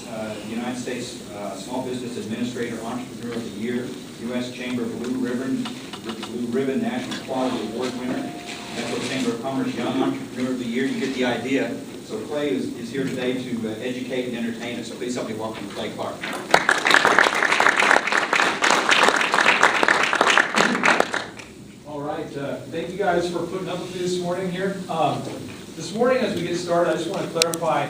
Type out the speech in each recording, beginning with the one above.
Awards, United States Small Business Administrator Entrepreneur of the Year, U.S. Chamber Blue Ribbon National Quality Award winner, Metro Chamber of Commerce Young Entrepreneur of the Year. You get the idea. So Clay is here today to educate and entertain us. So please help me welcome Clay Clark. All right. Thank you guys for putting up with me this morning here. This morning, as we get started, I just want to clarify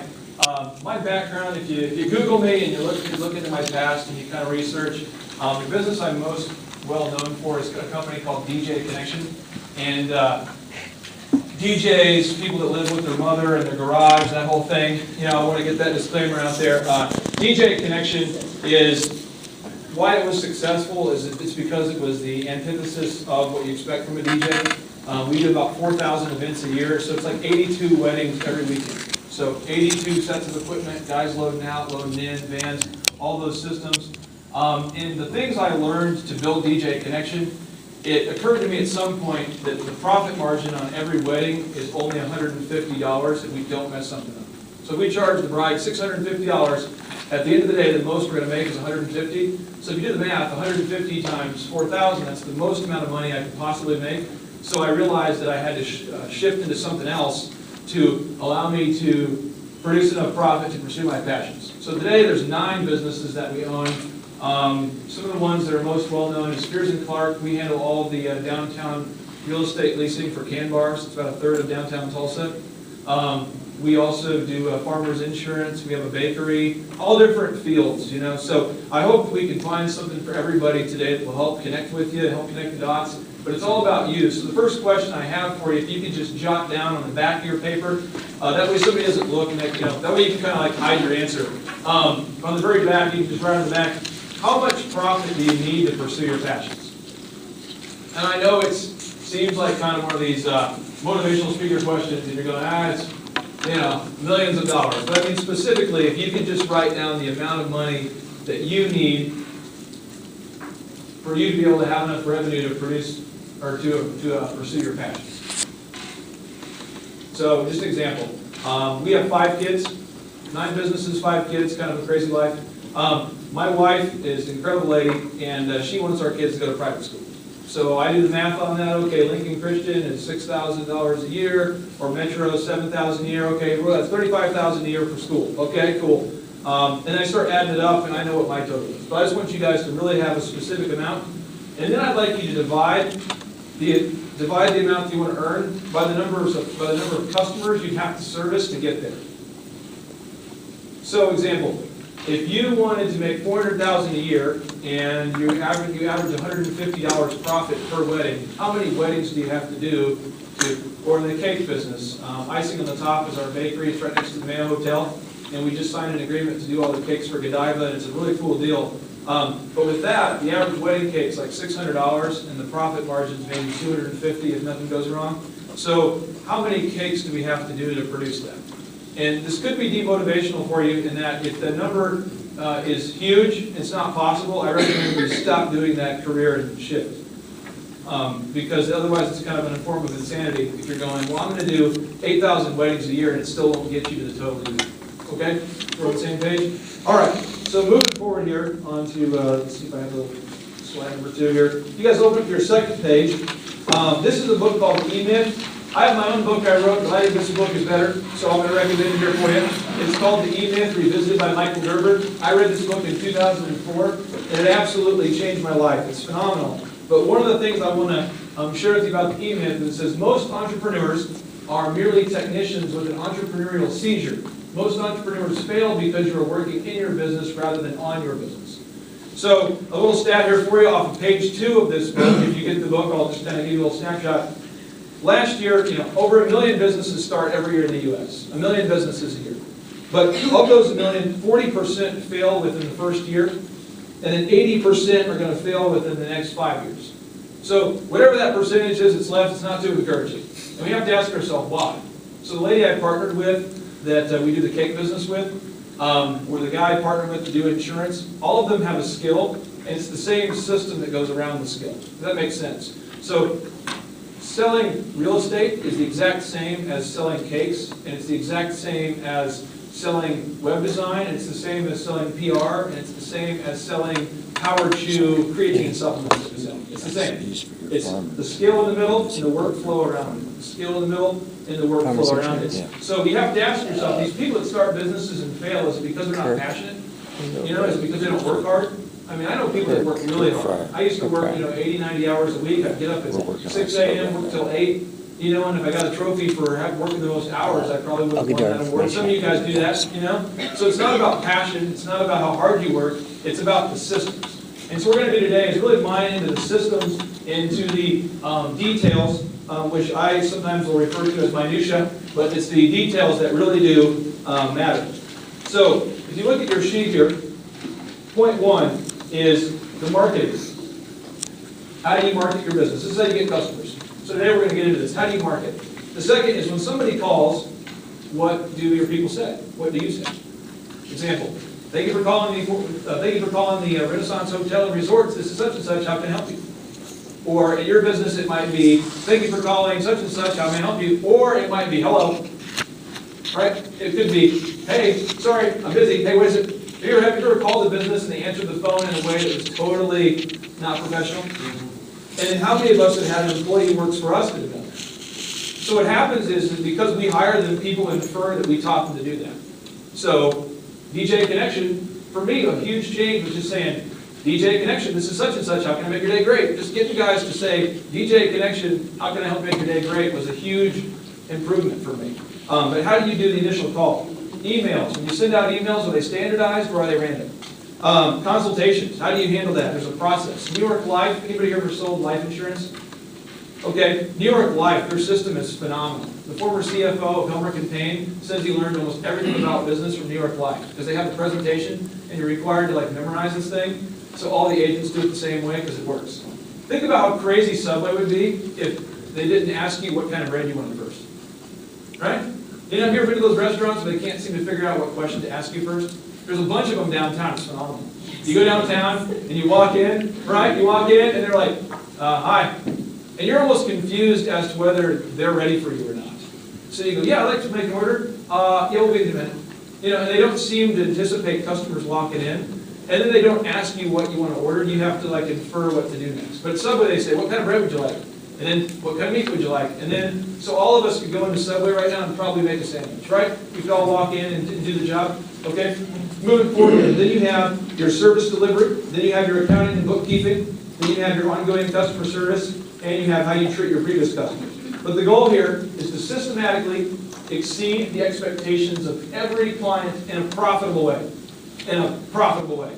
my background. If you Google me and you look into my past and you kind of research, the business I'm most well known for is a company called DJ Connection. And DJs, people that live with their mother in their garage, that whole thing, you know, I want to get that disclaimer out there. DJ Connection is, why it was successful is it's because it was the antithesis of what you expect from a DJ. We do about 4,000 events a year, so it's like 82 weddings every weekend. So 82 sets of equipment, guys loading out, loading in, vans, all those systems. And the things I learned to build DJ Connection, it occurred to me at some point that the profit margin on every wedding is only $150 if we don't mess something up. So if we charge the bride $650, at the end of the day, the most we're going to make is $150. So if you do the math, 150 times 4,000, that's the most amount of money I could possibly make. So I realized that I had to shift into something else to allow me to produce enough profit to pursue my passions. So today there's 9 businesses that we own. Some of the ones that are most well known is Spears & Clark. We handle all of the downtown real estate leasing for can bars. It's about a third of downtown Tulsa. We also do farmers insurance. We have a bakery, all different fields, you know. So I hope we can find something for everybody today that will help connect with you, help connect the dots. But it's all about you. So the first question I have for you, if you could just jot down on the back of your paper, that way somebody doesn't look, and that way you can kind of like hide your answer. On the very back, you can just write on the back, how much profit do you need to pursue your passions? And I know it seems like kind of one of these motivational speaker questions, and you're going, it's, you know, millions of dollars. But I mean specifically, if you can just write down the amount of money that you need for you to be able to have enough revenue to produce or to pursue your passions. So just an example, we have 5 kids, 9 businesses, 5 kids, kind of a crazy life. My wife is an incredible lady, and she wants our kids to go to private school. So I do the math on that. Okay, Lincoln Christian is $6,000 a year, or Metro $7,000 a year. Okay, well, that's $35,000 a year for school. Okay, cool. And I start adding it up, and I know what my total is. But I just want you guys to really have a specific amount, and then I'd like you to divide the amount you want to earn by the number of customers you have to service to get there. So, example. If you wanted to make $400,000 a year and you average $150 profit per wedding, how many weddings do you have to do or in the cake business? Icing on the top is our bakery. It's right next to the Mayo Hotel, and we just signed an agreement to do all the cakes for Godiva, and it's a really cool deal. But with that, the average wedding cake is like $600, and the profit margin is maybe $250 if nothing goes wrong. So how many cakes do we have to do to produce that? And this could be demotivational for you in that if the number is huge, it's not possible, I recommend you stop doing that career and shift. Because otherwise it's kind of an form of insanity if you're going, well, I'm going to do 8,000 weddings a year and it still won't get you to the total you need. Okay? We're on the same page? All right. So moving forward here onto, let's see if I have a little slide number 2 here. You guys open up your second page. This is a book called E-Myth. I have my own book I wrote, but I think this book is better, so I'm going to recommend it here for you. It's called The E-Myth, Revisited by Michael Gerber. I read this book in 2004, and it absolutely changed my life. It's phenomenal. But one of the things I want to share with you about the E-Myth is it says most entrepreneurs are merely technicians with an entrepreneurial seizure. Most entrepreneurs fail because you are working in your business rather than on your business. So a little stat here for you off of page 2 of this book. If you get the book, I'll just kind of give you a little snapshot. Last year, over 1 million businesses start every year in the U.S. 1 million businesses a year. But of those 1 million, 40% fail within the first year, and then 80% are going to fail within the next 5 years. So whatever that percentage is that's left, it's not too encouraging. And we have to ask ourselves why. So the lady I partnered with, that we do the cake business with, or the guy I partnered with to do insurance, all of them have a skill, and it's the same system that goes around the skill. Does that make sense? So selling real estate is the exact same as selling cakes, and it's the exact same as selling web design, and it's the same as selling PR, and it's the same as selling power chew creatine supplements. It's the same. It's the skill in the middle and the workflow around it. The skill in the middle and the workflow around it. So you have to ask yourself, these people that start businesses and fail, is it because they're not passionate? You know, is it because they don't work hard? I mean, I know people that work really hard. I used to work, 80, 90 hours a week. I'd get up at 6 a.m., work till 8. And if I got a trophy for working the most hours, I probably would have won that award. Some of you guys do that, So it's not about passion, it's not about how hard you work, it's about the systems. And so what we're going to do today is really mine into the systems, into the details, which I sometimes will refer to as minutia, but it's the details that really do matter. So if you look at your sheet here, point 1 is the marketing. How do you market your business? This is how you get customers. So today we're going to get into this. How do you market? The second is when somebody calls, what do your people say? What do you say? Example, thank you for calling the Renaissance Hotel and Resorts. This is such and such. How can I help you? Or at your business, it might be, thank you for calling such and such. How may I help you? Or it might be, hello. Right? It could be, hey, sorry, I'm busy. Hey, what is it? Have you ever called the business and they answered the phone in a way that was totally not professional? And then how many of us have had an employee who works for us that have done that? So what happens is because we hire them, people infer that we taught them to do that. So DJ Connection, for me, a huge change was just saying, DJ Connection, this is such and such, how can I make your day great? Just get you guys to say, DJ Connection, how can I help make your day great, was a huge improvement for me. But how do you do the initial call? Emails. When you send out emails, are they standardized or are they random? Consultations. How do you handle that? There's a process. New York Life. Anybody here ever sold life insurance? Okay. New York Life, their system is phenomenal. The former CFO of Helmer & Payne says he learned almost everything about business from New York Life because they have a presentation and you're required to memorize this thing. So all the agents do it the same way because it works. Think about how crazy Subway would be if they didn't ask you what kind of bread you wanted first. Right? Have you ever been to those restaurants where they can't seem to figure out what question to ask you first? There's a bunch of them downtown. It's phenomenal. You go downtown and you walk in, right? You walk in and they're like, hi. And you're almost confused as to whether they're ready for you or not. So you go, yeah, I'd like to make an order. Yeah, we'll be in a minute. And they don't seem to anticipate customers walking in. And then they don't ask you what you want to order. You have to infer what to do next. But at Subway, they say, what kind of bread would you like? And then, what kind of meat would you like? And then, so all of us could go into Subway right now and probably make a sandwich, right? We could all walk in and do the job, okay? Moving forward, then you have your service delivery, then you have your accounting and bookkeeping, then you have your ongoing customer service, and you have how you treat your previous customers. But the goal here is to systematically exceed the expectations of every client in a profitable way. In a profitable way.